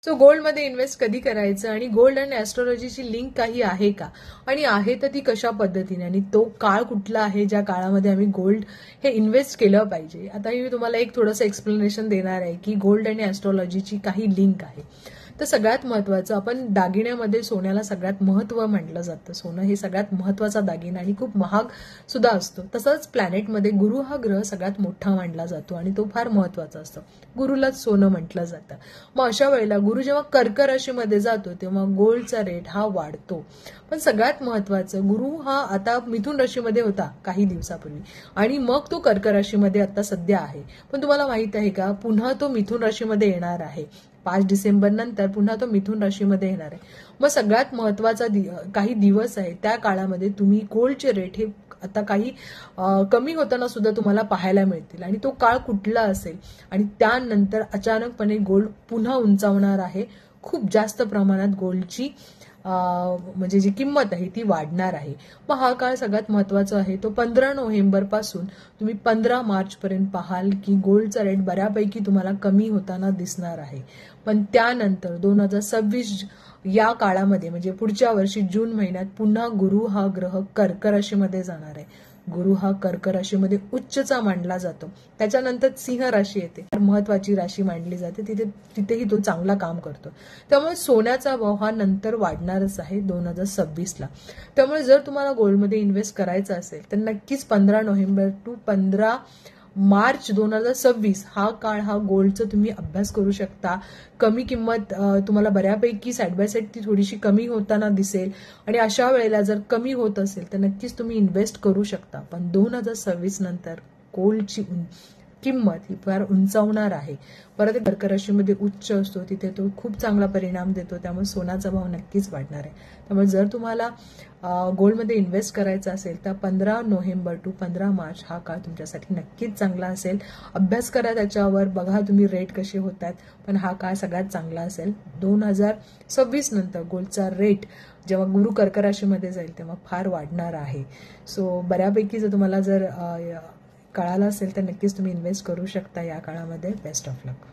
So गोल्डमध्ये invest कधी करायचं आणि गोल्ड आणि ॲस्ट्रॉलॉजीची लिंक काही आहे का, आणि आहे तर ती कशा पद्धतीने, आणि तो काळ कुठला आहे ज्या काळामध्ये आम्ही गोल्ड हे इन्व्हेस्ट केलं पाहिजे. आता मी तुम्हाला एक थोडंसं एक्सप्लेनेशन देणार आहे की गोल्ड आणि ॲस्ट्रॉलॉजीची काही लिंक आहे. तर सगळ्यात महत्त्वाचं, आपण दागिन्यामध्ये सोन्याला सगळ्यात महत्त्व म्हटलं जातं. सोनं हे सगळ्यात महत्त्वाचा दागिना आणि खूप महाग सुद्धा असतो. तसंच प्लॅनेटमध्ये गुरु हा ग्रह सगळ्यात मोठा मानला जातो आणि तो फार महत्त्वाचा असतो. गुरुलाच सोनं म्हटलं जातं. मग अशा वेळेला गुरु जेव्हा कर्क राशीमध्ये जातो तेव्हा गोल्डचा रेट हा वाढतो. पण सगळ्यात महत्त्वाचं, गुरु हा आता मिथुन राशीमध्ये होता काही दिवसापूर्वी आणि मग तो कर्क राशीमध्ये आता सध्या आहे. पण तुम्हाला माहित आहे का, पुन्हा तो मिथुन राशीमध्ये येणार आहे. 5 डिसेंबर नंतर पुन्हा तो मिथुन राशीमध्ये येणार आहे. मग सगळ्यात महत्त्वाचा काही दिवस आहे, त्या काळामध्ये तुम्ही गोल्डचे रेट हे आता काही कमी होताना सुद्धा तुम्हाला पाहायला मिळतील. आणि तो काळ कुठला असेल, आणि त्यानंतर अचानकपणे गोल्ड पुन्हा उंचावणार आहे. खूप जास्त प्रमाणात गोल्डची म्हणजे जी किंमत आहे ती वाढणार आहे. मग हा काळ सगळ्यात महत्त्वाचा आहे. तो 15 नोव्हेंबर पासून तुम्ही 15 मार्च पर्यंत पाहाल की गोल्डचा रेट बऱ्यापैकी तुम्हाला कमी होताना दिसणार आहे. पण त्यानंतर 2026 या काळामध्ये, म्हणजे पुढच्या वर्षी जून महिन्यात, पुन्हा गुरु हा ग्रह कर्क राशीमध्ये जाणार आहे. गुरु हा कर्क राशीमध्ये उच्चचा मानला जातो. त्याच्यानंतर सिंह राशी येते, महत्वाची राशी मानली जाते. तिथेही तो चांगला काम करतो. त्यामुळे सोन्याचा भाव हा नंतर वाढणारच आहे 2026ला. त्यामुळे जर तुम्हाला गोल्डमध्ये इन्व्हेस्ट करायचं असेल तर नक्कीच 15 नोव्हेंबर टू 15 मार्च 2026 हा काळ, हा गोल्डचा तुम्ही अभ्यास करू शकता. कमी किंमत तुम्हाला बऱ्यापैकी साईड बाय साईड ती थोडीशी कमी होताना दिसेल, आणि अशा वेळेला जर कमी होत असेल तर नक्कीच तुम्ही इन्व्हेस्ट करू शकता. पण 2026 नंतर गोल्डची किंमत ही फार उंचावणार आहे. परत कर्क राशीमध्ये उच्च असतो, तिथे तो खूप चांगला परिणाम देतो. त्यामुळे सोन्याचा भाव नक्कीच वाढणार आहे. त्यामुळे जर तुम्हाला गोल्डमध्ये इन्व्हेस्ट करायचं असेल तर 15 नोव्हेंबर टू 15 मार्च हा काळ तुमच्यासाठी नक्कीच चांगला असेल. अभ्यास करा त्याच्यावर, बघा तुम्ही रेट कसे होत आहेत. पण हा काळ सगळ्यात चांगला असेल. 2026 नंतर गोल्डचा रेट जेव्हा गुरु कर्क राशीमध्ये जाईल तेव्हा फार वाढणार आहे. सो बऱ्यापैकी जर तुम्हाला जर कळालं असेल तर नक्कीच तुम्ही इन्व्हेस्ट करू शकता या काळामध्ये. Best of luck.